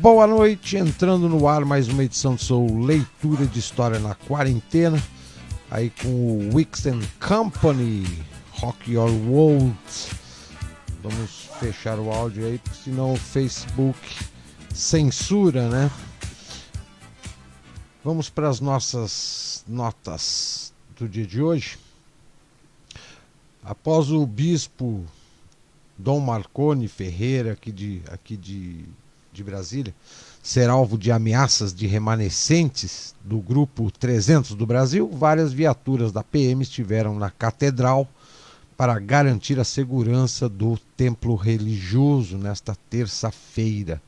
Boa noite, entrando no ar mais uma edição do seu Leitura de História na Quarentena, aí com o Wix & Company, Rock Your World. Vamos fechar o áudio aí, porque senão o Facebook censura, né? Vamos para as nossas notas do dia de hoje. Após o bispo Dom Marconi Ferreira, aqui de Brasília, ser alvo de ameaças de remanescentes do Grupo 300 do Brasil, várias viaturas da PM estiveram na Catedral para garantir a segurança do templo religioso nesta terça-feira.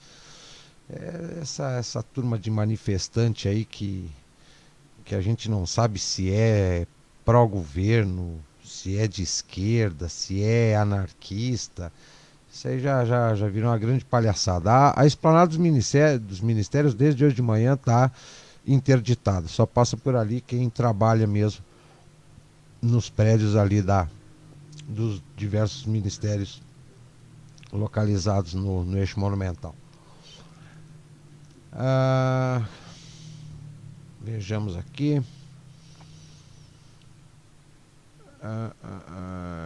Essa turma de manifestante aí que a gente não sabe se é pró-governo, se é de esquerda, se é anarquista. Isso aí já virou uma grande palhaçada. A esplanada dos ministérios desde hoje de manhã está interditada. Só passa por ali quem trabalha mesmo nos prédios ali dos diversos ministérios localizados no eixo monumental. Vejamos aqui.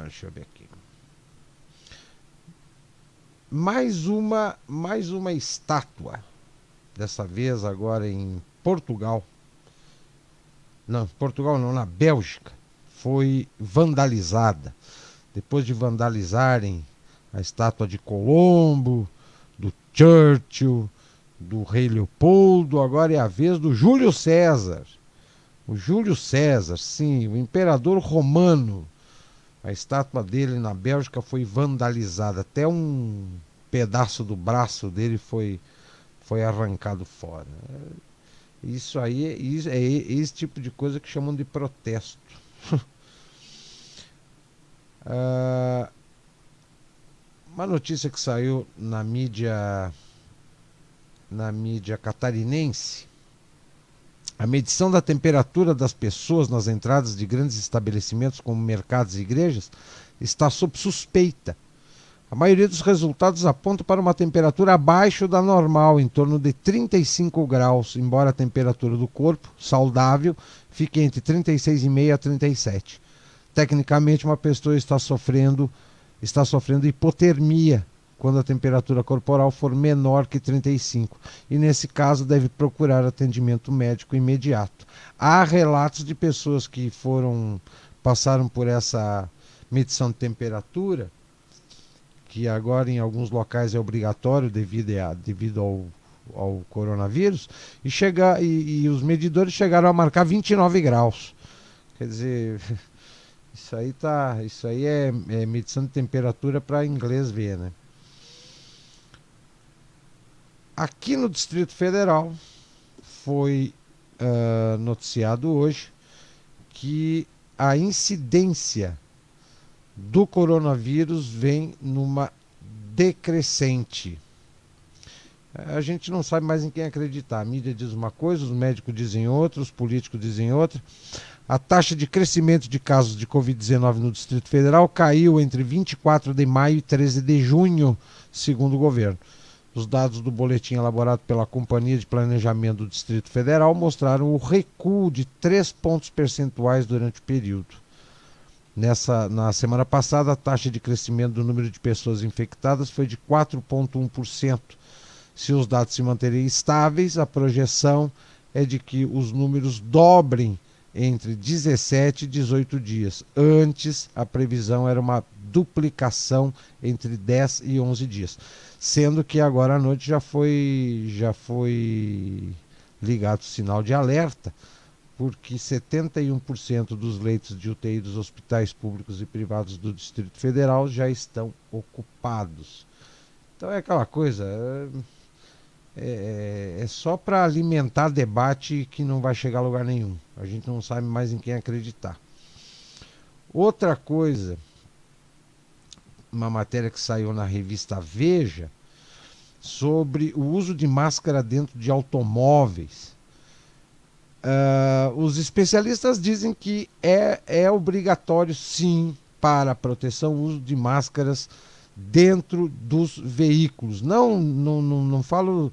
Deixa eu ver aqui. Mais uma estátua, dessa vez agora em Portugal. Não, Portugal não, na Bélgica, foi vandalizada. Depois de vandalizarem a estátua de Colombo, do Churchill, do rei Leopoldo, agora é a vez do Júlio César. O Júlio César, sim, o imperador romano. A estátua dele na Bélgica foi vandalizada. Até um pedaço do braço dele foi arrancado fora. Isso aí é esse tipo de coisa que chamam de protesto. Uma notícia que saiu na mídia catarinense: a medição da temperatura das pessoas nas entradas de grandes estabelecimentos como mercados e igrejas está sob suspeita. A maioria dos resultados aponta para uma temperatura abaixo da normal, em torno de 35 graus, embora a temperatura do corpo, saudável, fique entre 36,5 a 37. Tecnicamente, uma pessoa está sofrendo hipotermia quando a temperatura corporal for menor que 35, e nesse caso deve procurar atendimento médico imediato. Há relatos de pessoas que passaram por essa medição de temperatura, que agora em alguns locais é obrigatório devido ao coronavírus, e os medidores chegaram a marcar 29 graus. Quer dizer, isso aí é medição de temperatura para inglês ver, né? Aqui no Distrito Federal foi noticiado hoje que a incidência do coronavírus vem numa decrescente. A gente não sabe mais em quem acreditar. A mídia diz uma coisa, os médicos dizem outra, os políticos dizem outra. A taxa de crescimento de casos de Covid-19 no Distrito Federal caiu entre 24 de maio e 13 de junho, segundo o governo. Os dados do boletim elaborado pela Companhia de Planejamento do Distrito Federal mostraram o recuo de 3 pontos percentuais durante o período. Na semana passada, a taxa de crescimento do número de pessoas infectadas foi de 4,1%. Se os dados se manterem estáveis, a projeção é de que os números dobrem entre 17 e 18 dias. Antes, a previsão era uma duplicação entre 10 e 11 dias. Sendo que agora à noite já foi ligado o sinal de alerta, porque 71% dos leitos de UTI dos hospitais públicos e privados do Distrito Federal já estão ocupados. Então é aquela coisa, é só para alimentar debate que não vai chegar a lugar nenhum. A gente não sabe mais em quem acreditar. Outra coisa, uma matéria que saiu na revista Veja, sobre o uso de máscara dentro de automóveis. Os especialistas dizem que é obrigatório, sim, para a proteção, o uso de máscaras dentro dos veículos. Não falo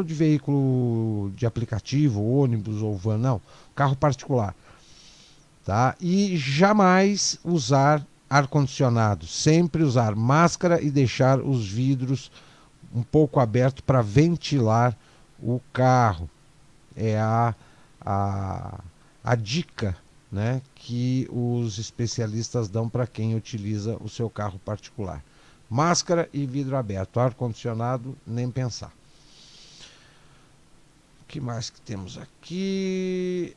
de veículo de aplicativo, ônibus ou van, não. Carro particular. Tá? E jamais usar ar-condicionado. Sempre usar máscara e deixar os vidros um pouco abertos para ventilar o carro. É a dica, né, que os especialistas dão para quem utiliza o seu carro particular. Máscara e vidro aberto. Ar-condicionado, nem pensar. O que mais que temos aqui?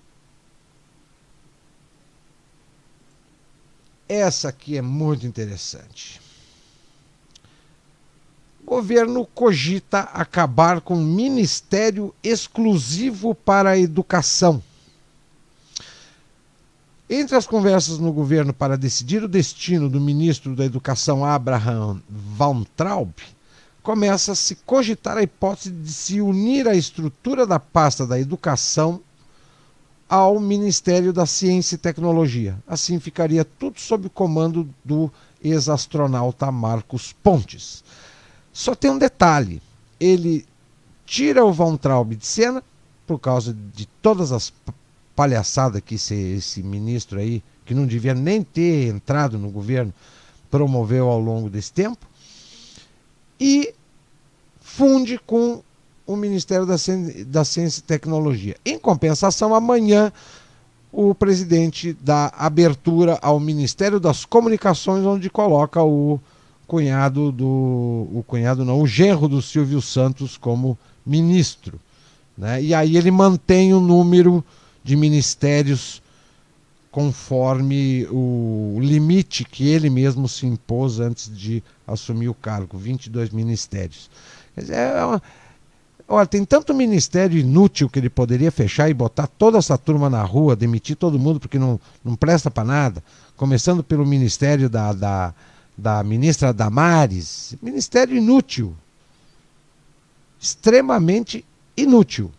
Essa aqui é muito interessante. O governo cogita acabar com um ministério exclusivo para a educação. Entre as conversas no governo para decidir o destino do ministro da Educação, Abraham Weintraub, começa a se cogitar a hipótese de se unir a estrutura da pasta da educação ao Ministério da Ciência e Tecnologia. Assim ficaria tudo sob o comando do ex-astronauta Marcos Pontes. Só tem um detalhe: ele tira o Weintraub de cena por causa de todas as palhaçadas que esse ministro aí, que não devia nem ter entrado no governo, promoveu ao longo desse tempo, e funde com o Ministério da Ciência e Tecnologia. Em compensação, amanhã o presidente dá abertura ao Ministério das Comunicações, onde coloca o genro do Silvio Santos como ministro, né? E aí ele mantém o número de ministérios conforme o limite que ele mesmo se impôs antes de assumir o cargo, 22 ministérios. Quer dizer, olha, tem tanto ministério inútil que ele poderia fechar e botar toda essa turma na rua, demitir todo mundo porque não presta para nada, começando pelo ministério da ministra Damares. Ministério inútil, extremamente inútil.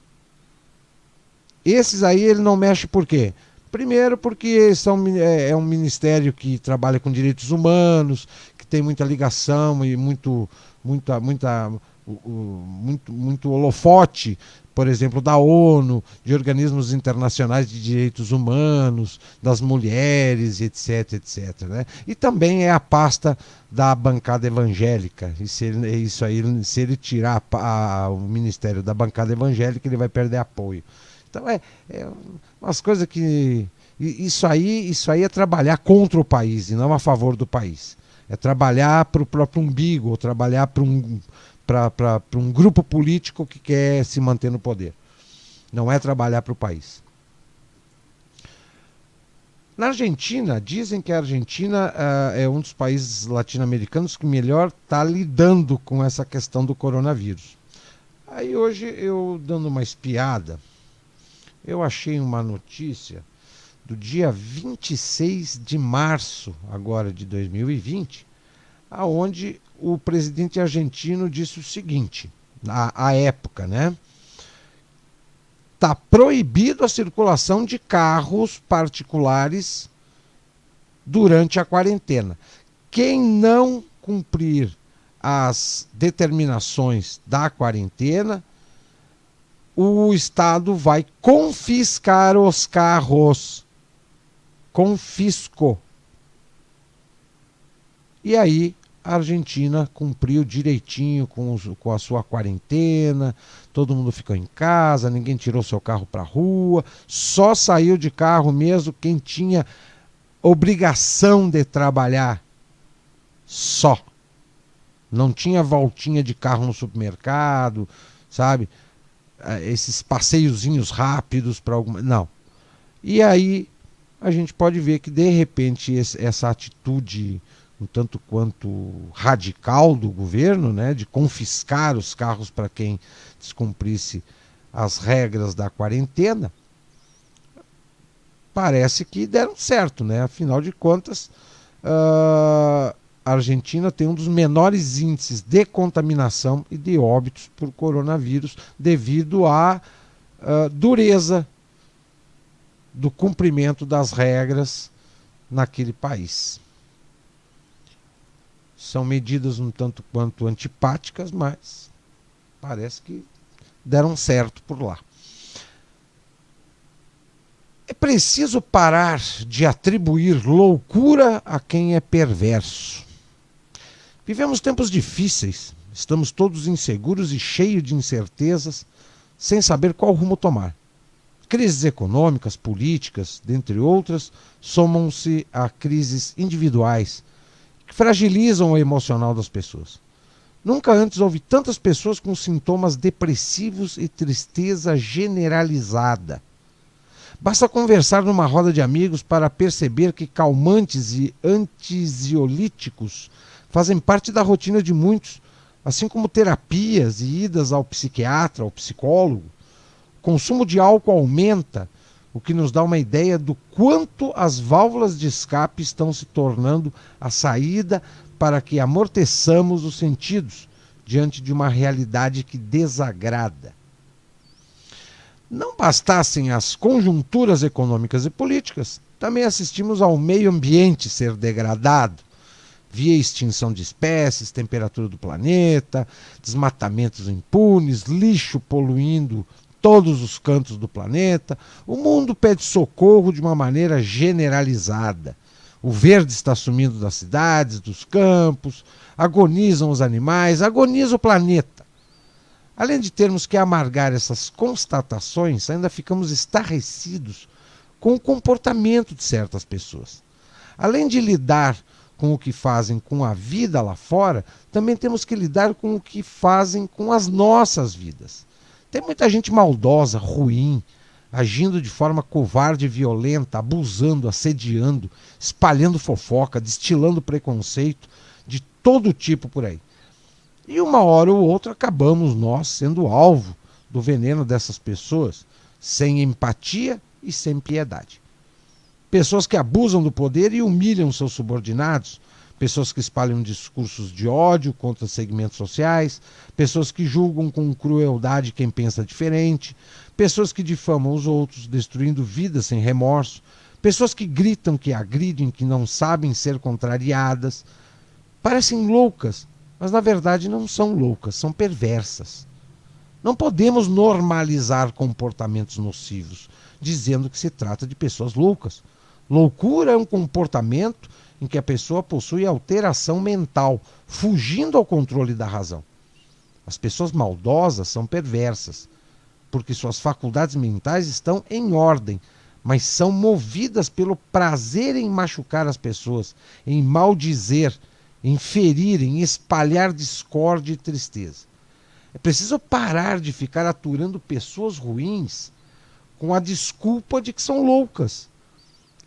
Esses aí ele não mexe por quê? Primeiro porque é um ministério que trabalha com direitos humanos, que tem muita ligação e muito holofote, por exemplo, da ONU, de organismos internacionais de direitos humanos, das mulheres, etc, etc. Né? E também é a pasta da bancada evangélica. E se ele tirar o ministério da bancada evangélica, ele vai perder apoio. Então é umas coisas que... Isso aí é trabalhar contra o país e não a favor do país. É trabalhar para o próprio umbigo, ou trabalhar para um grupo político que quer se manter no poder. Não é trabalhar para o país. Na Argentina, dizem que a Argentina é um dos países latino-americanos que melhor está lidando com essa questão do coronavírus. Aí hoje, eu dando uma espiada, eu achei uma notícia do dia 26 de março agora de 2020, aonde o presidente argentino disse o seguinte, à época, né? Está proibido a circulação de carros particulares durante a quarentena. Quem não cumprir as determinações da quarentena, o Estado vai confiscar os carros. Confisco. E aí a Argentina cumpriu direitinho com a sua quarentena, todo mundo ficou em casa, ninguém tirou seu carro para a rua, só saiu de carro mesmo quem tinha obrigação de trabalhar. Só. Não tinha voltinha de carro no supermercado, sabe? Esses passeiozinhos rápidos para alguma... Não. E aí a gente pode ver que de repente essa atitude um tanto quanto radical do governo, né, de confiscar os carros para quem descumprisse as regras da quarentena, parece que deram certo, né? Afinal de contas, a Argentina tem um dos menores índices de contaminação e de óbitos por coronavírus devido à dureza do cumprimento das regras naquele país. São medidas um tanto quanto antipáticas, mas parece que deram certo por lá. É preciso parar de atribuir loucura a quem é perverso. Vivemos tempos difíceis, estamos todos inseguros e cheios de incertezas, sem saber qual rumo tomar. Crises econômicas, políticas, dentre outras, somam-se a crises individuais que fragilizam o emocional das pessoas. Nunca antes houve tantas pessoas com sintomas depressivos e tristeza generalizada. Basta conversar numa roda de amigos para perceber que calmantes e ansiolíticos fazem parte da rotina de muitos, assim como terapias e idas ao psiquiatra, ao psicólogo. O consumo de álcool aumenta, o que nos dá uma ideia do quanto as válvulas de escape estão se tornando a saída para que amorteçamos os sentidos diante de uma realidade que desagrada. Não bastassem as conjunturas econômicas e políticas, também assistimos ao meio ambiente ser degradado, via extinção de espécies, temperatura do planeta, desmatamentos impunes, lixo poluindo todos os cantos do planeta. O mundo pede socorro de uma maneira generalizada. O verde está sumindo das cidades, dos campos, agonizam os animais, agoniza o planeta. Além de termos que amargar essas constatações, ainda ficamos estarrecidos com o comportamento de certas pessoas. Além de lidar com o que fazem com a vida lá fora, também temos que lidar com o que fazem com as nossas vidas. Tem muita gente maldosa, ruim, agindo de forma covarde e violenta, abusando, assediando, espalhando fofoca, destilando preconceito de todo tipo por aí. E uma hora ou outra acabamos nós sendo alvo do veneno dessas pessoas, sem empatia e sem piedade. Pessoas que abusam do poder e humilham seus subordinados, pessoas que espalham discursos de ódio contra segmentos sociais, pessoas que julgam com crueldade quem pensa diferente, pessoas que difamam os outros, destruindo vidas sem remorso, pessoas que gritam, que agridem, que não sabem ser contrariadas. Parecem loucas, mas na verdade não são loucas, são perversas. Não podemos normalizar comportamentos nocivos, dizendo que se trata de pessoas loucas. Loucura é um comportamento em que a pessoa possui alteração mental, fugindo ao controle da razão. As pessoas maldosas são perversas, porque suas faculdades mentais estão em ordem, mas são movidas pelo prazer em machucar as pessoas, em maldizer, em ferir, em espalhar discórdia e tristeza. É preciso parar de ficar aturando pessoas ruins com a desculpa de que são loucas.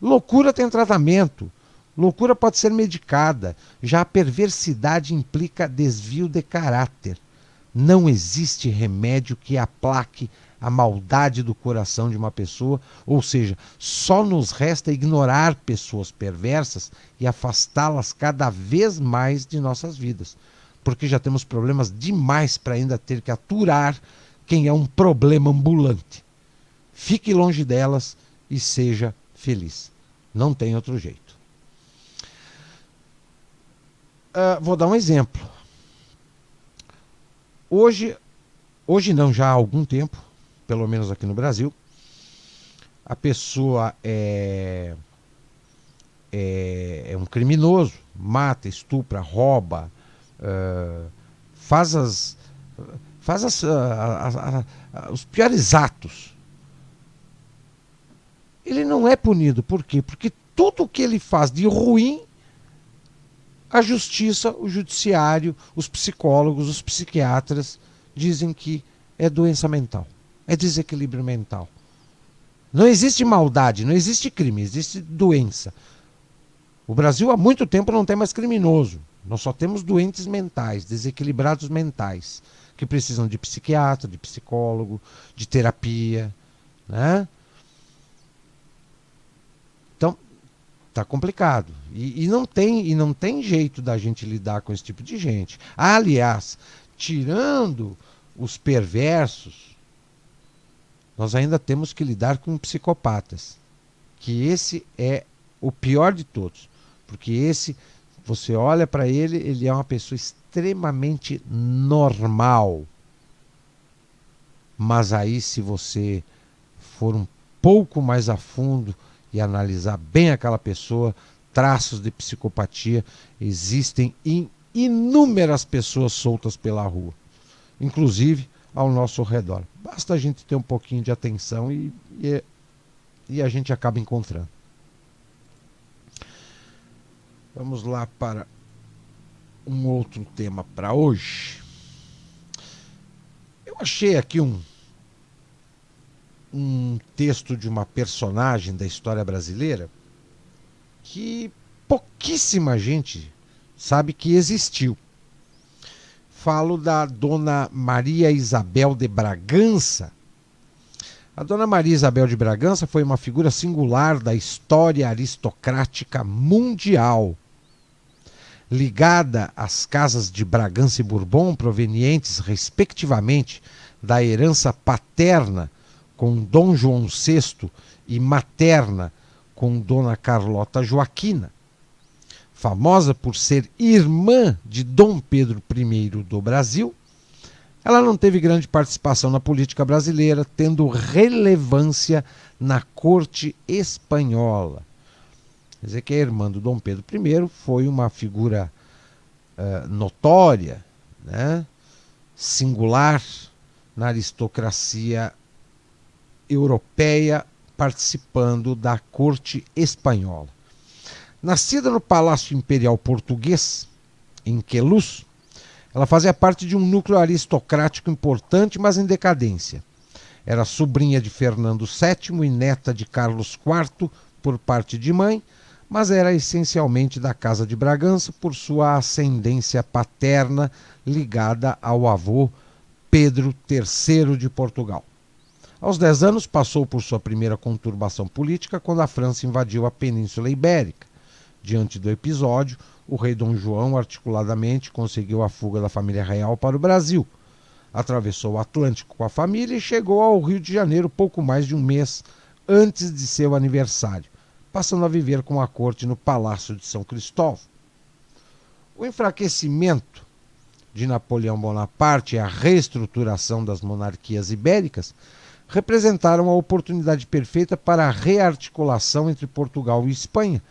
Loucura tem tratamento. Loucura pode ser medicada. Já a perversidade implica desvio de caráter. Não existe remédio que aplaque a maldade do coração de uma pessoa, ou seja, só nos resta ignorar pessoas perversas e afastá-las cada vez mais de nossas vidas, porque já temos problemas demais para ainda ter que aturar quem é um problema ambulante. Fique longe delas e seja feliz. Não tem outro jeito. Vou dar um exemplo. Hoje não, já há algum tempo, pelo menos aqui no Brasil, a pessoa é um criminoso, mata, estupra, rouba, faz os piores atos. Ele não é punido. Por quê? Porque tudo o que ele faz de ruim, a justiça, o judiciário, os psicólogos, os psiquiatras dizem que é doença mental, é desequilíbrio mental. Não existe maldade, não existe crime, existe doença. O Brasil há muito tempo não tem mais criminoso. Nós só temos doentes mentais, desequilibrados mentais, que precisam de psiquiatra, de psicólogo, de terapia, né? Então, tá complicado. E não tem jeito da gente lidar com esse tipo de gente. Aliás, tirando os perversos, nós ainda temos que lidar com psicopatas, que esse é o pior de todos, porque esse Você olha para ele, ele é uma pessoa extremamente normal. Mas aí, se você for um pouco mais a fundo e analisar bem aquela pessoa, traços de psicopatia existem em inúmeras pessoas soltas pela rua, inclusive ao nosso redor. Basta a gente ter um pouquinho de atenção e a gente acaba encontrando. Vamos lá para um outro tema para hoje. Eu achei aqui um texto de uma personagem da história brasileira que pouquíssima gente sabe que existiu. Falo da Dona Maria Isabel de Bragança. A Dona Maria Isabel de Bragança foi uma figura singular da história aristocrática mundial. Ligada às casas de Bragança e Bourbon, provenientes, respectivamente, da herança paterna com Dom João VI e materna com Dona Carlota Joaquina. Famosa por ser irmã de Dom Pedro I do Brasil, ela não teve grande participação na política brasileira, tendo relevância na corte espanhola. Quer dizer que a irmã do Dom Pedro I foi uma figura notória, né, singular na aristocracia europeia, participando da corte espanhola. Nascida no Palácio Imperial Português, em Queluz, ela fazia parte de um núcleo aristocrático importante, mas em decadência. Era sobrinha de Fernando VII e neta de Carlos IV por parte de mãe, mas era essencialmente da Casa de Bragança por sua ascendência paterna ligada ao avô Pedro III de Portugal. Aos 10 anos passou por sua primeira conturbação política quando a França invadiu a Península Ibérica. Diante do episódio, o rei Dom João articuladamente conseguiu a fuga da família real para o Brasil. Atravessou o Atlântico com a família e chegou ao Rio de Janeiro pouco mais de um mês antes de seu aniversário, passando a viver com a corte no Palácio de São Cristóvão. O enfraquecimento de Napoleão Bonaparte e a reestruturação das monarquias ibéricas representaram a oportunidade perfeita para a rearticulação entre Portugal e Espanha,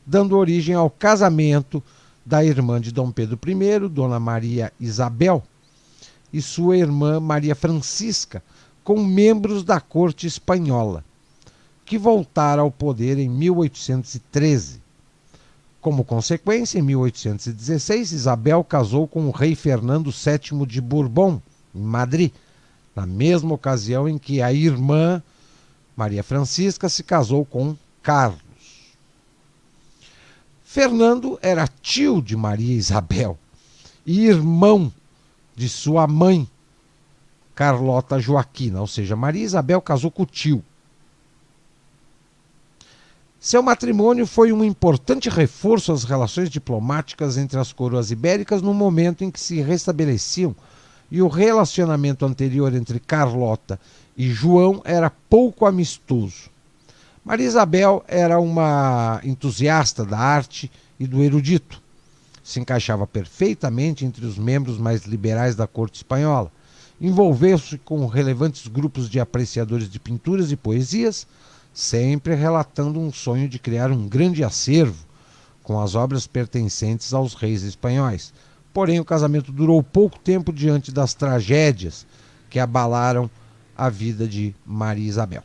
dando origem ao casamento da irmã de Dom Pedro I, Dona Maria Isabel, e sua irmã Maria Francisca, com membros da corte espanhola, que voltara ao poder em 1813. Como consequência, em 1816, Isabel casou com o rei Fernando VII de Bourbon, em Madrid, na mesma ocasião em que a irmã Maria Francisca se casou com Carlos. Fernando era tio de Maria Isabel e irmão de sua mãe, Carlota Joaquina, ou seja, Maria Isabel casou com o tio. Seu matrimônio foi um importante reforço às relações diplomáticas entre as coroas ibéricas no momento em que se restabeleciam, e o relacionamento anterior entre Carlota e João era pouco amistoso. Maria Isabel era uma entusiasta da arte e do erudito. Se encaixava perfeitamente entre os membros mais liberais da corte espanhola. Envolveu-se com relevantes grupos de apreciadores de pinturas e poesias, sempre relatando um sonho de criar um grande acervo com as obras pertencentes aos reis espanhóis. Porém, o casamento durou pouco tempo diante das tragédias que abalaram a vida de Maria Isabel.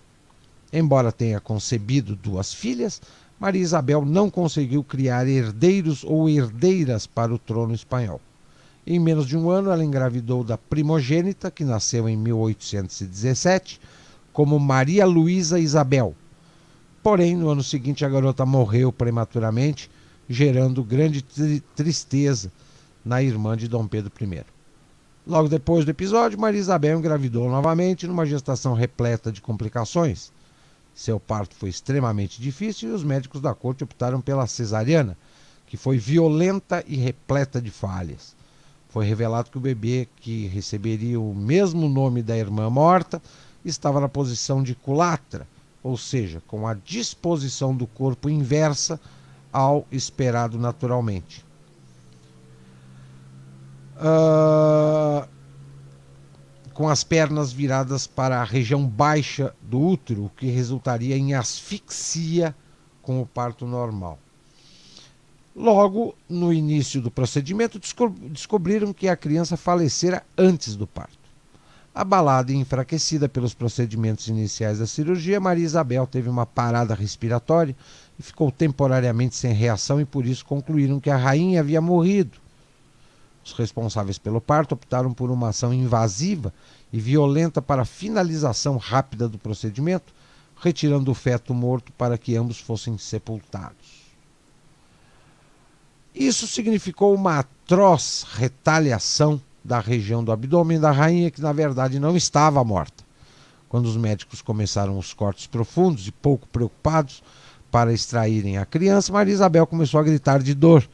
Embora tenha concebido 2 filhas, Maria Isabel não conseguiu criar herdeiros ou herdeiras para o trono espanhol. Em menos de um ano, ela engravidou da primogênita, que nasceu em 1817, como Maria Luísa Isabel. Porém, no ano seguinte, a garota morreu prematuramente, gerando grande tristeza na irmã de Dom Pedro I. Logo depois do episódio, Maria Isabel engravidou novamente numa gestação repleta de complicações. Seu parto foi extremamente difícil e os médicos da corte optaram pela cesariana, que foi violenta e repleta de falhas. Foi revelado que o bebê, que receberia o mesmo nome da irmã morta, estava na posição de culatra, ou seja, com a disposição do corpo inversa ao esperado naturalmente. ah, com as pernas viradas para a região baixa do útero, o que resultaria em asfixia com o parto normal. Logo, no início do procedimento, descobriram que a criança falecera antes do parto. Abalada e enfraquecida pelos procedimentos iniciais da cirurgia, Maria Isabel teve uma parada respiratória e ficou temporariamente sem reação, e por isso concluíram que a rainha havia morrido. Os responsáveis pelo parto optaram por uma ação invasiva e violenta para a finalização rápida do procedimento, retirando o feto morto para que ambos fossem sepultados. Isso significou uma atroz retaliação da região do abdômen da rainha, que na verdade não estava morta. Quando os médicos começaram os cortes profundos e pouco preocupados para extraírem a criança, Maria Isabel começou a gritar de dor.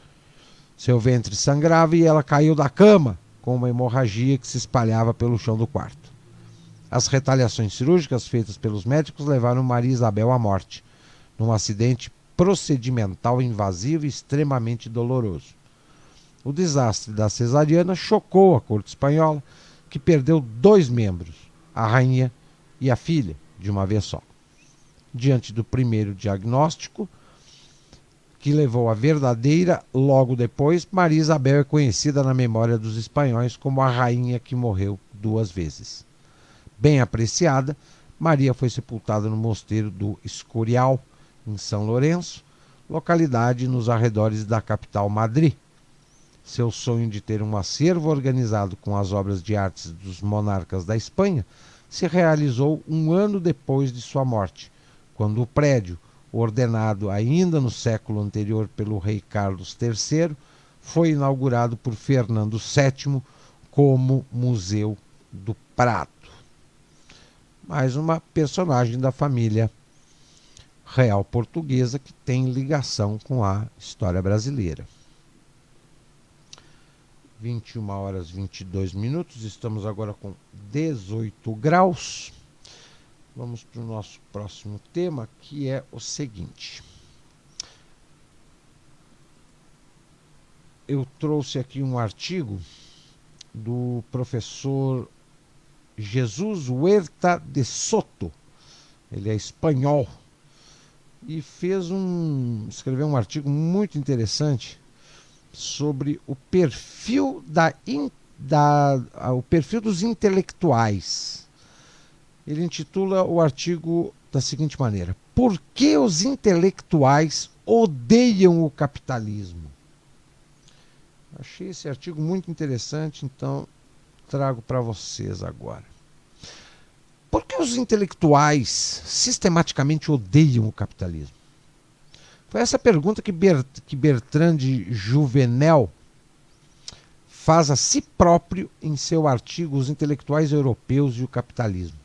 Seu ventre sangrava e ela caiu da cama, com uma hemorragia que se espalhava pelo chão do quarto. As retaliações cirúrgicas feitas pelos médicos levaram Maria Isabel à morte, num acidente procedimental invasivo e extremamente doloroso. O desastre da cesariana chocou a corte espanhola, que perdeu 2 membros, a rainha e a filha, de uma vez só. Diante do primeiro diagnóstico, que levou à verdadeira logo depois, Maria Isabel é conhecida na memória dos espanhóis como a rainha que morreu 2 vezes. Bem apreciada, Maria foi sepultada no mosteiro do Escorial, em São Lourenço, localidade nos arredores da capital Madrid. Seu sonho de ter um acervo organizado com as obras de artes dos monarcas da Espanha se realizou 1 ano depois de sua morte, quando o prédio, ordenado ainda no século anterior pelo rei Carlos III, foi inaugurado por Fernando VII como Museu do Prado. Mais uma personagem da família real portuguesa que tem ligação com a história brasileira. 21h22, estamos agora com 18 graus. Vamos para o nosso próximo tema, que é o seguinte. Eu trouxe aqui um artigo do professor Jesus Huerta de Soto. Ele é espanhol e escreveu um artigo muito interessante sobre o perfil o perfil dos intelectuais. Ele intitula o artigo da seguinte maneira: Por que os intelectuais odeiam o capitalismo? Achei esse artigo muito interessante, então trago para vocês agora. Por que os intelectuais sistematicamente odeiam o capitalismo? Foi essa pergunta que Bertrand de Juvenel faz a si próprio em seu artigo Os Intelectuais Europeus e o Capitalismo.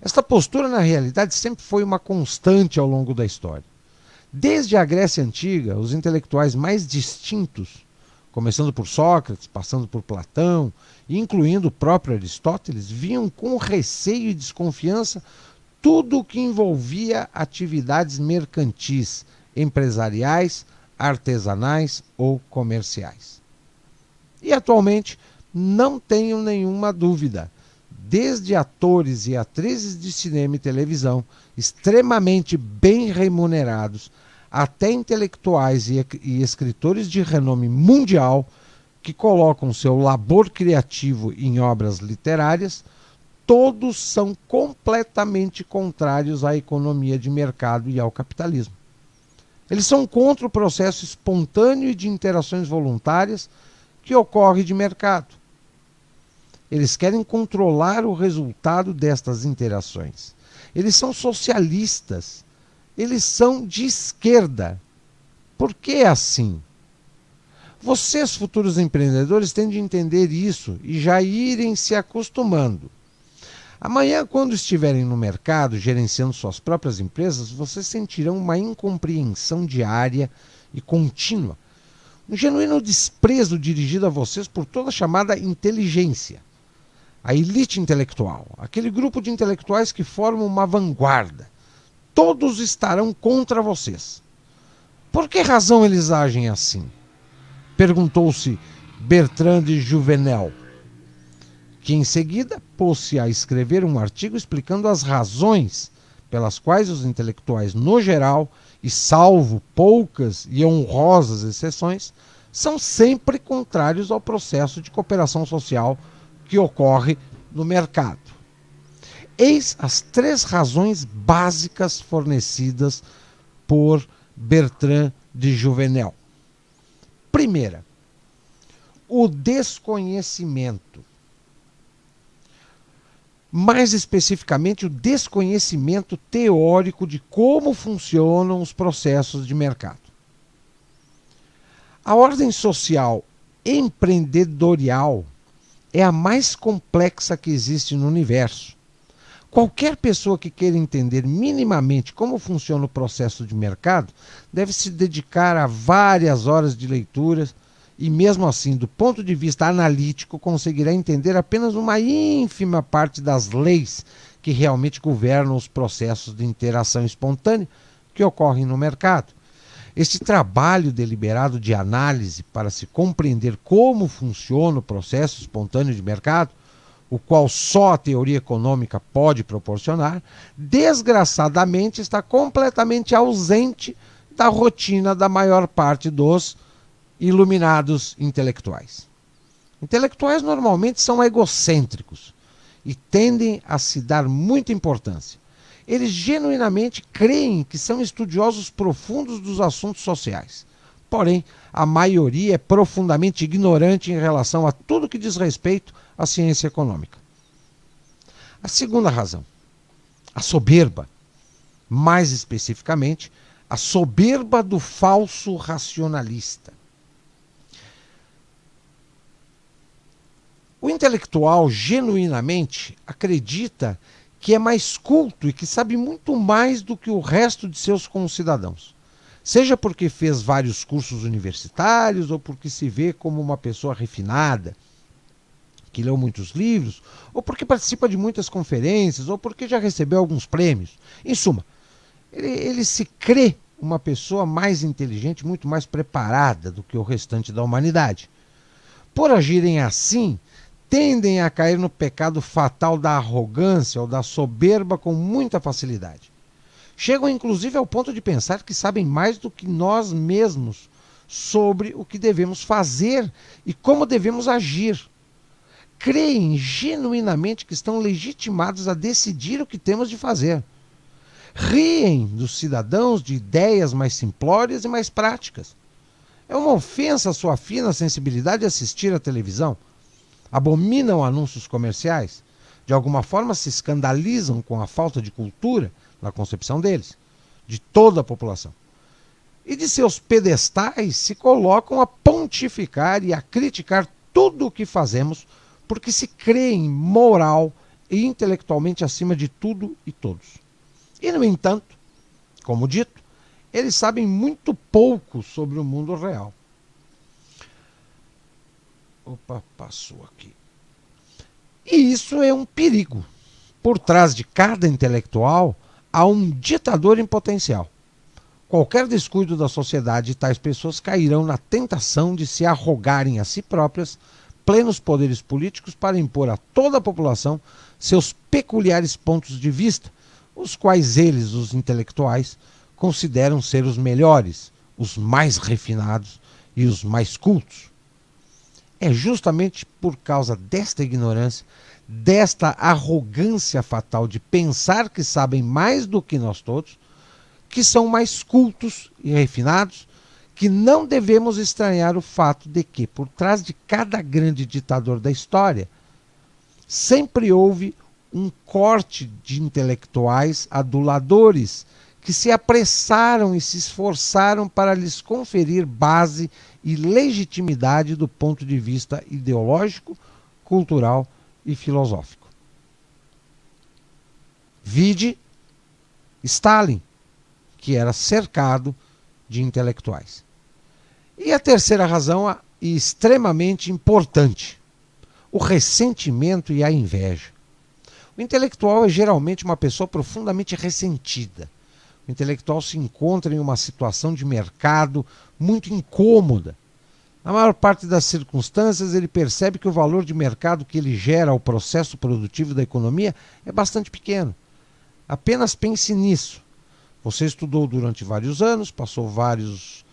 Esta postura, na realidade, sempre foi uma constante ao longo da história. Desde a Grécia Antiga, os intelectuais mais distintos, começando por Sócrates, passando por Platão, e incluindo o próprio Aristóteles, viam com receio e desconfiança tudo o que envolvia atividades mercantis, empresariais, artesanais ou comerciais. E atualmente, não tenho nenhuma dúvida, desde atores e atrizes de cinema e televisão extremamente bem remunerados, até intelectuais e escritores de renome mundial que colocam seu labor criativo em obras literárias, todos são completamente contrários à economia de mercado e ao capitalismo. Eles são contra o processo espontâneo e de interações voluntárias que ocorre de mercado. Eles querem controlar o resultado destas interações. Eles são socialistas. Eles são de esquerda. Por que é assim? Vocês, futuros empreendedores, têm de entender isso e já irem se acostumando. Amanhã, quando estiverem no mercado, gerenciando suas próprias empresas, vocês sentirão uma incompreensão diária e contínua. Um genuíno desprezo dirigido a vocês por toda a chamada inteligência. A elite intelectual, aquele grupo de intelectuais que formam uma vanguarda. Todos estarão contra vocês. Por que razão eles agem assim? Perguntou-se Bertrand de Juvenel, que em seguida pôs-se a escrever um artigo explicando as razões pelas quais os intelectuais, no geral, e salvo poucas e honrosas exceções, são sempre contrários ao processo de cooperação social que ocorre no mercado. Eis as 3 razões básicas fornecidas por Bertrand de Juvenel. Primeira, o desconhecimento. Mais especificamente, o desconhecimento teórico de como funcionam os processos de mercado. A ordem social empreendedorial é a mais complexa que existe no universo. Qualquer pessoa que queira entender minimamente como funciona o processo de mercado deve se dedicar a várias horas de leituras e, mesmo assim, do ponto de vista analítico, conseguirá entender apenas uma ínfima parte das leis que realmente governam os processos de interação espontânea que ocorrem no mercado. Este trabalho deliberado de análise para se compreender como funciona o processo espontâneo de mercado, o qual só a teoria econômica pode proporcionar, desgraçadamente está completamente ausente da rotina da maior parte dos iluminados intelectuais. Intelectuais normalmente são egocêntricos e tendem a se dar muita importância. Eles genuinamente creem que são estudiosos profundos dos assuntos sociais. Porém, a maioria é profundamente ignorante em relação a tudo que diz respeito à ciência econômica. A segunda razão, a soberba. Mais especificamente, a soberba do falso racionalista. O intelectual genuinamente acredita que é mais culto e que sabe muito mais do que o resto de seus concidadãos. Seja porque fez vários cursos universitários ou porque se vê como uma pessoa refinada, que leu muitos livros, ou porque participa de muitas conferências, ou porque já recebeu alguns prêmios. Em suma, ele se crê uma pessoa mais inteligente, muito mais preparada do que o restante da humanidade. Por agirem assim, tendem a cair no pecado fatal da arrogância ou da soberba com muita facilidade. Chegam inclusive ao ponto de pensar que sabem mais do que nós mesmos sobre o que devemos fazer e como devemos agir. Creem genuinamente que estão legitimados a decidir o que temos de fazer. Riem dos cidadãos de ideias mais simplórias e mais práticas. É uma ofensa à sua fina sensibilidade assistir à televisão. Abominam anúncios comerciais, de alguma forma se escandalizam com a falta de cultura na concepção deles, de toda a população. E de seus pedestais se colocam a pontificar e a criticar tudo o que fazemos, porque se creem moral e intelectualmente acima de tudo e todos. E, no entanto, como dito, eles sabem muito pouco sobre o mundo real. Opa, passou aqui. E isso é um perigo. Por trás de cada intelectual há um ditador em potencial. Qualquer descuido da sociedade, tais pessoas cairão na tentação de se arrogarem a si próprias plenos poderes políticos para impor a toda a população seus peculiares pontos de vista, os quais eles, os intelectuais, consideram ser os melhores, os mais refinados e os mais cultos. É justamente por causa desta ignorância, desta arrogância fatal de pensar que sabem mais do que nós todos, que são mais cultos e refinados, que não devemos estranhar o fato de que, por trás de cada grande ditador da história, sempre houve um corte de intelectuais aduladores que se apressaram e se esforçaram para lhes conferir base e legitimidade do ponto de vista ideológico, cultural e filosófico. Vide Stalin, que era cercado de intelectuais. E a terceira razão, e extremamente importante, o ressentimento e a inveja. O intelectual é geralmente uma pessoa profundamente ressentida. O intelectual se encontra em uma situação de mercado muito incômoda. Na maior parte das circunstâncias, ele percebe que o valor de mercado que ele gera ao processo produtivo da economia é bastante pequeno. Apenas pense nisso. Você estudou durante vários anos, passou vários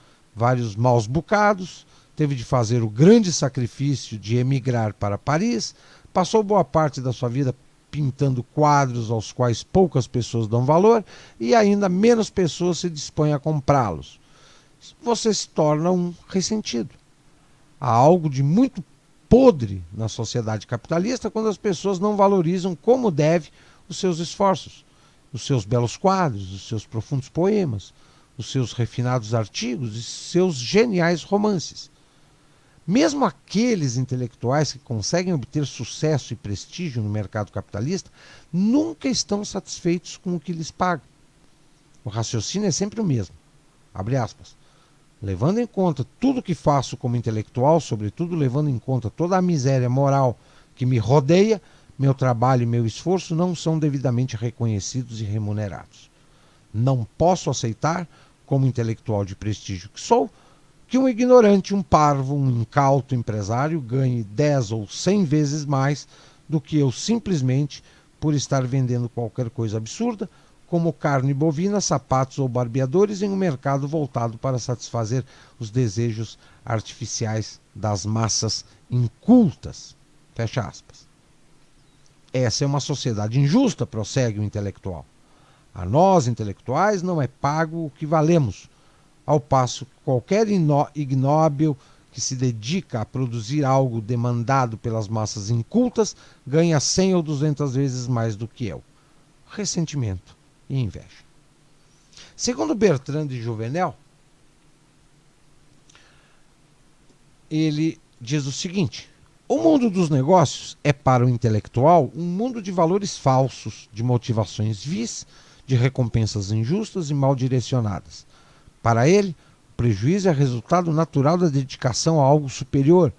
maus bocados, teve de fazer o grande sacrifício de emigrar para Paris, passou boa parte da sua vida pintando quadros aos quais poucas pessoas dão valor e ainda menos pessoas se dispõem a comprá-los. Você se torna um ressentido. Há algo de muito podre na sociedade capitalista quando as pessoas não valorizam como deve os seus esforços, os seus belos quadros, os seus profundos poemas, os seus refinados artigos e seus geniais romances. Mesmo aqueles intelectuais que conseguem obter sucesso e prestígio no mercado capitalista nunca estão satisfeitos com o que lhes pagam. O raciocínio é sempre o mesmo. Abre aspas. Levando em conta tudo o que faço como intelectual, sobretudo levando em conta toda a miséria moral que me rodeia, meu trabalho e meu esforço não são devidamente reconhecidos e remunerados. Não posso aceitar, como intelectual de prestígio que sou, que um ignorante, um parvo, um incauto empresário ganhe 10 ou 100 vezes mais do que eu simplesmente por estar vendendo qualquer coisa absurda, como carne bovina, sapatos ou barbeadores em um mercado voltado para satisfazer os desejos artificiais das massas incultas. Fecha aspas. Essa é uma sociedade injusta, prossegue o intelectual. A nós, intelectuais, não é pago o que valemos, ao passo que qualquer ignóbil que se dedica a produzir algo demandado pelas massas incultas ganha 100 ou 200 vezes mais do que eu. Ressentimento e inveja. Segundo Bertrand de Jouvenel, ele diz o seguinte: o mundo dos negócios é para o intelectual um mundo de valores falsos, de motivações vis, de recompensas injustas e mal direcionadas. Para ele, o prejuízo é resultado natural da dedicação a algo superior,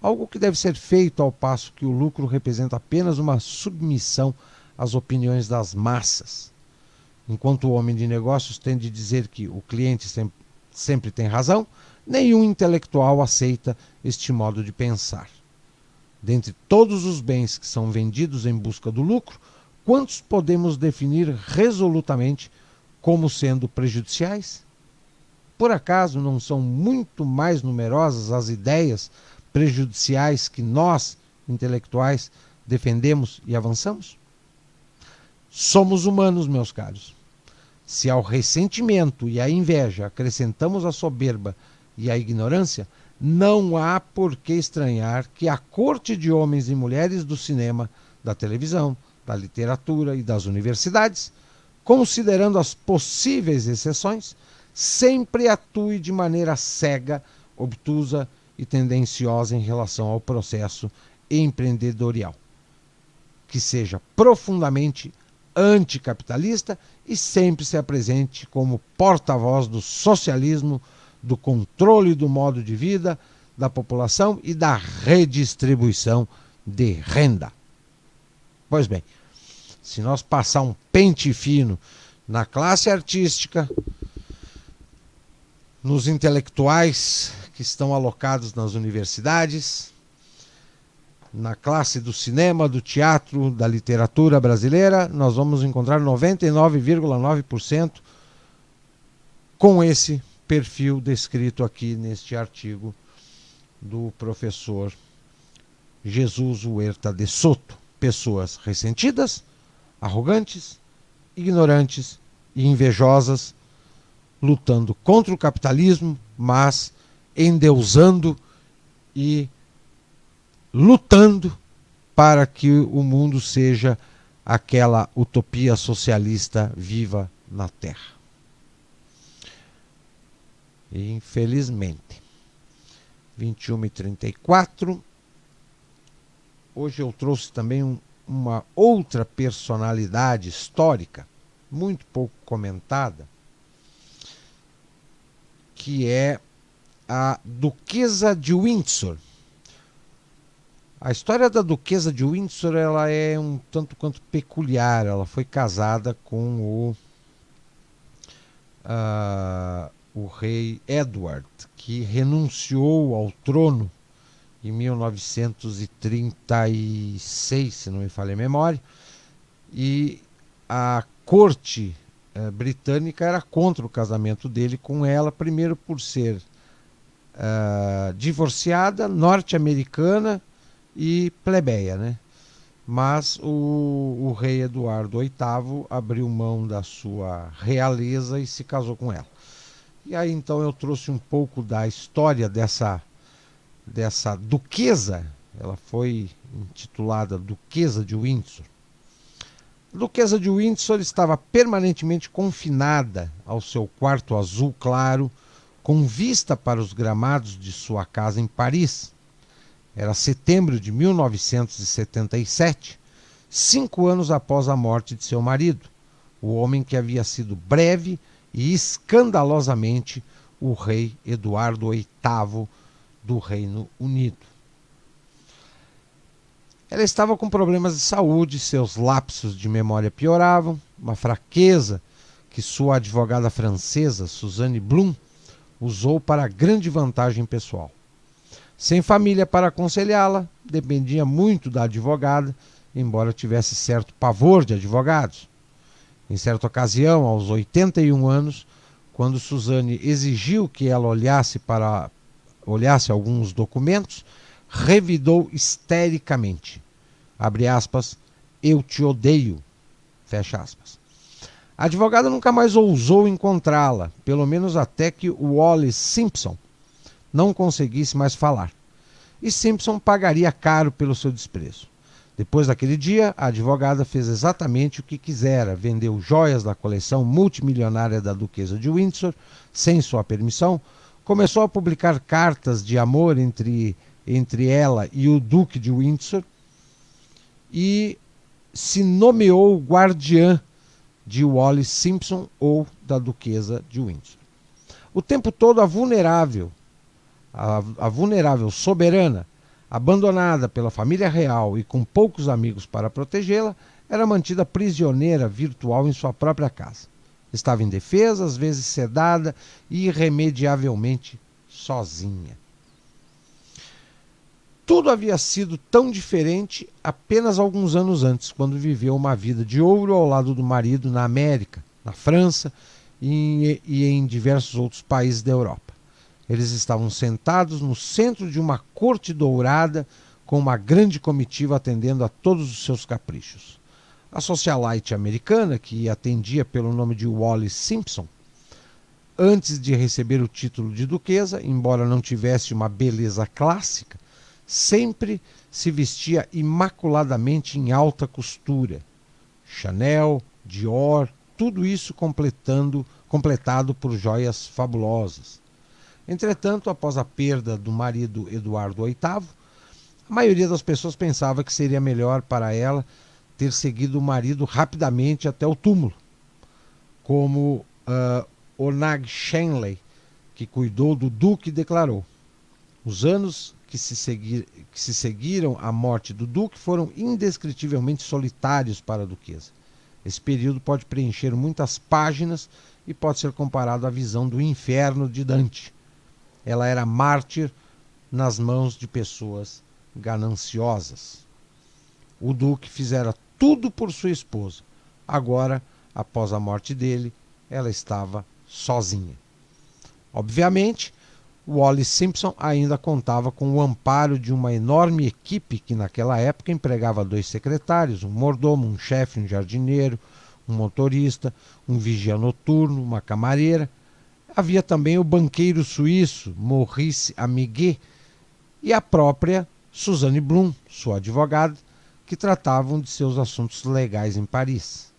algo que deve ser feito, ao passo que o lucro representa apenas uma submissão às opiniões das massas. Enquanto o homem de negócios tende a dizer que o cliente sempre tem razão, nenhum intelectual aceita este modo de pensar. Dentre todos os bens que são vendidos em busca do lucro, quantos podemos definir resolutamente como sendo prejudiciais? Por acaso não são muito mais numerosas as ideias prejudiciais que nós, intelectuais, defendemos e avançamos? Somos humanos, meus caros. Se ao ressentimento e à inveja acrescentamos a soberba e a ignorância, não há por que estranhar que a corte de homens e mulheres do cinema, da televisão, da literatura e das universidades, considerando as possíveis exceções, sempre atue de maneira cega, obtusa e tendenciosa em relação ao processo empreendedorial, que seja profundamente anticapitalista e sempre se apresente como porta-voz do socialismo, do controle do modo de vida da população e da redistribuição de renda. Pois bem, se nós passar um pente fino na classe artística, nos intelectuais que estão alocados nas universidades, na classe do cinema, do teatro, da literatura brasileira, nós vamos encontrar 99,9% com esse perfil descrito aqui neste artigo do professor Jesus Huerta de Soto. Pessoas ressentidas, arrogantes, ignorantes e invejosas, lutando contra o capitalismo, mas endeusando e lutando para que o mundo seja aquela utopia socialista viva na Terra. E, infelizmente, 21h34, hoje eu trouxe também uma outra personalidade histórica, muito pouco comentada, que é a Duquesa de Windsor. A história da Duquesa de Windsor, ela é um tanto quanto peculiar. Ela foi casada com o rei Edward, que renunciou ao trono em 1936, se não me falha a memória, e a corte britânica era contra o casamento dele com ela, primeiro por ser divorciada, norte-americana e plebeia, né? Mas o rei Eduardo VIII abriu mão da sua realeza e se casou com ela. E aí então eu trouxe um pouco da história dessa duquesa. Ela foi intitulada Duquesa de Windsor. A Duquesa de Windsor estava permanentemente confinada ao seu quarto azul claro, com vista para os gramados de sua casa em Paris. Era setembro de 1977, 5 anos após a morte de seu marido, o homem que havia sido breve e escandalosamente o rei Eduardo VIII do Reino Unido. Ela estava com problemas de saúde, seus lapsos de memória pioravam, uma fraqueza que sua advogada francesa, Suzanne Blum, usou para grande vantagem pessoal. Sem família para aconselhá-la, dependia muito da advogada, embora tivesse certo pavor de advogados. Em certa ocasião, aos 81 anos, quando Suzanne exigiu que ela olhasse alguns documentos, revidou histericamente. Abre aspas, eu te odeio. Fecha aspas. A advogada nunca mais ousou encontrá-la, pelo menos até que o Wallis Simpson não conseguisse mais falar. E Simpson pagaria caro pelo seu desprezo. Depois daquele dia, a advogada fez exatamente o que quisera, vendeu joias da coleção multimilionária da Duquesa de Windsor, sem sua permissão, começou a publicar cartas de amor entre ela e o Duque de Windsor e se nomeou guardiã de Wallis Simpson ou da Duquesa de Windsor. O tempo todo a vulnerável soberana, abandonada pela família real e com poucos amigos para protegê-la, era mantida prisioneira virtual em sua própria casa. Estava indefesa, às vezes sedada e irremediavelmente sozinha. Tudo havia sido tão diferente apenas alguns anos antes, quando viveu uma vida de ouro ao lado do marido na América, na França e em diversos outros países da Europa. Eles estavam sentados no centro de uma corte dourada, com uma grande comitiva atendendo a todos os seus caprichos. A socialite americana, que atendia pelo nome de Wallis Simpson, antes de receber o título de duquesa, embora não tivesse uma beleza clássica, sempre se vestia imaculadamente em alta costura. Chanel, Dior, tudo isso completado por joias fabulosas. Entretanto, após a perda do marido Eduardo VIII, a maioria das pessoas pensava que seria melhor para ela ter seguido o marido rapidamente até o túmulo, como Onag Shenley, que cuidou do duque, declarou. Os anos que se seguiram à morte do duque foram indescritivelmente solitários para a duquesa. Esse período pode preencher muitas páginas e pode ser comparado à visão do inferno de Dante. Ela era mártir nas mãos de pessoas gananciosas. O duque fizera tudo por sua esposa. Agora, após a morte dele, ela estava sozinha. Obviamente, Wallis Simpson ainda contava com o amparo de uma enorme equipe que naquela época empregava 2 secretários, um mordomo, um chefe, um jardineiro, um motorista, um vigia noturno, uma camareira. Havia também o banqueiro suíço Maurice Amiguet e a própria Suzanne Blum, sua advogada, que tratavam de seus assuntos legais em Paris.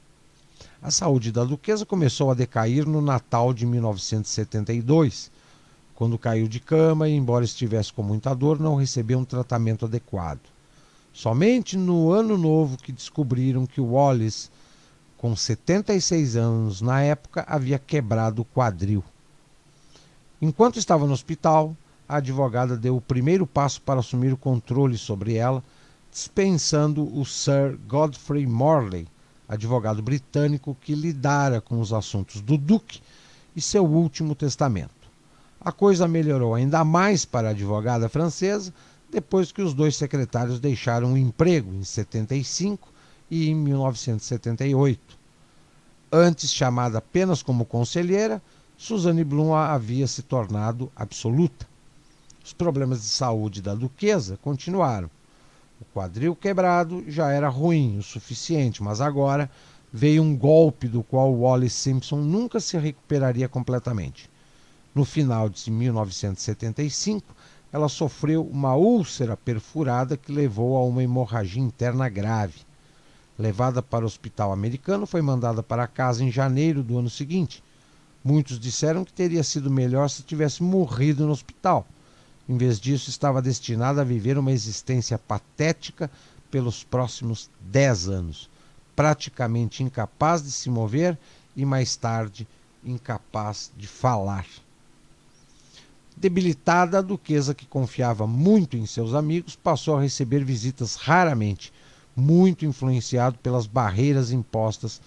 A saúde da duquesa começou a decair no Natal de 1972, quando caiu de cama e, embora estivesse com muita dor, não recebeu um tratamento adequado. Somente no ano novo que descobriram que o Wallis, com 76 anos na época, havia quebrado o quadril. Enquanto estava no hospital, a advogada deu o primeiro passo para assumir o controle sobre ela, dispensando o Sir Godfrey Morley, advogado britânico que lidara com os assuntos do duque e seu último testamento. A coisa melhorou ainda mais para a advogada francesa depois que os dois secretários deixaram o emprego em 75 e em 1978. Antes chamada apenas como conselheira, Suzane Blum havia se tornado absoluta. Os problemas de saúde da duquesa continuaram. O quadril quebrado já era ruim o suficiente, mas agora veio um golpe do qual Wallis Simpson nunca se recuperaria completamente. No final de 1975, ela sofreu uma úlcera perfurada que levou a uma hemorragia interna grave. Levada para o hospital americano, foi mandada para casa em janeiro do ano seguinte. Muitos disseram que teria sido melhor se tivesse morrido no hospital. Em vez disso, estava destinada a viver uma existência patética pelos próximos 10 anos, praticamente incapaz de se mover e, mais tarde, incapaz de falar. Debilitada, a duquesa, que confiava muito em seus amigos, passou a receber visitas raramente, muito influenciado pelas barreiras impostas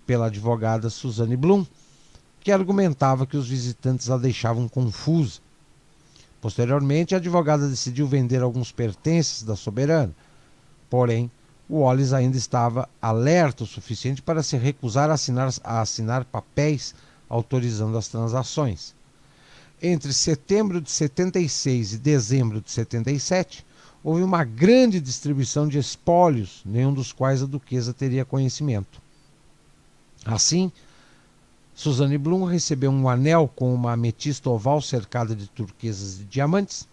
pela advogada Suzane Blum, que argumentava que os visitantes a deixavam confusa. Posteriormente, a advogada decidiu vender alguns pertences da soberana. Porém, Wallis ainda estava alerta o suficiente para se recusar a assinar papéis autorizando as transações. Entre setembro de 76 e dezembro de 77, houve uma grande distribuição de espólios, nenhum dos quais a duquesa teria conhecimento. Assim, Suzane Blum recebeu um anel com uma ametista oval cercada de turquesas e diamantes,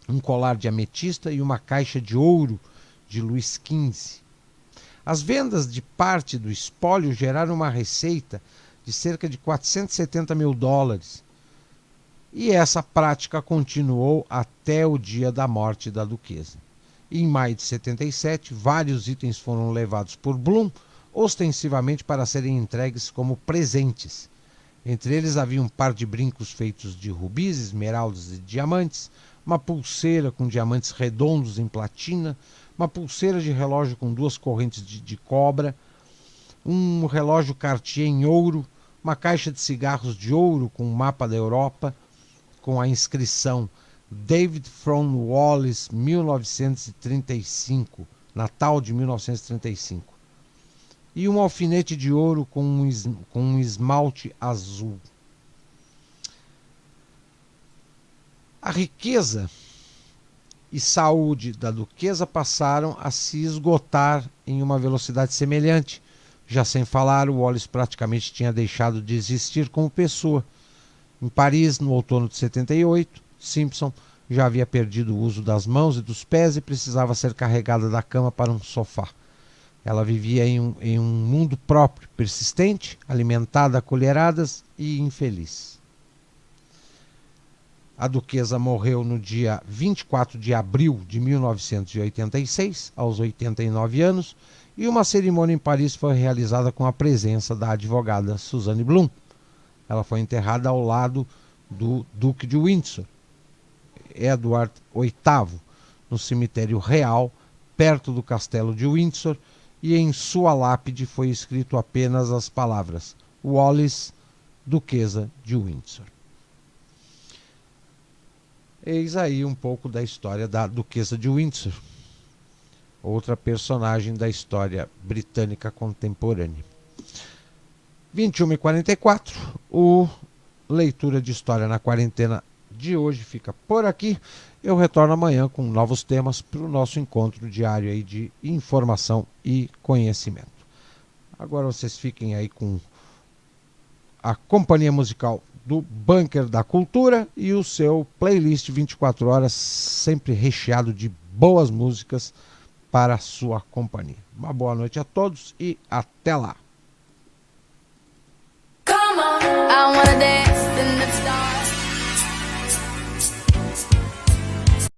um colar de ametista e uma caixa de ouro de Luís XV. As vendas de parte do espólio geraram uma receita de cerca de $470 mil. E essa prática continuou até o dia da morte da duquesa. Em maio de 77, vários itens foram levados por Blum, ostensivamente para serem entregues como presentes. Entre eles havia um par de brincos feitos de rubis, esmeraldas e diamantes, uma pulseira com diamantes redondos em platina, uma pulseira de relógio com 2 correntes de cobra, um relógio Cartier em ouro, uma caixa de cigarros de ouro com um mapa da Europa, com a inscrição David from Wallis 1935, Natal de 1935, e um alfinete de ouro com um esmalte azul. A riqueza e saúde da duquesa passaram a se esgotar em uma velocidade semelhante. Já sem falar, o Wallis praticamente tinha deixado de existir como pessoa. Em Paris, no outono de 78, Simpson já havia perdido o uso das mãos e dos pés e precisava ser carregada da cama para um sofá. Ela vivia em um mundo próprio, persistente, alimentada a colheradas e infeliz. A duquesa morreu no dia 24 de abril de 1986, aos 89 anos, e uma cerimônia em Paris foi realizada com a presença da advogada Suzane Blum. Ela foi enterrada ao lado do Duque de Windsor, Edward VIII, no cemitério real, perto do castelo de Windsor, e em sua lápide foi escrito apenas as palavras Wallis, Duquesa de Windsor. Eis aí um pouco da história da Duquesa de Windsor, outra personagem da história britânica contemporânea. 21h44, o Leitura de História na Quarentena de hoje fica por aqui. Eu retorno amanhã com novos temas para o nosso encontro diário aí de informação e conhecimento. Agora vocês fiquem aí com a companhia musical do Bunker da Cultura e o seu playlist 24 horas, sempre recheado de boas músicas para a sua companhia. Uma boa noite a todos e até lá! I wanna dance.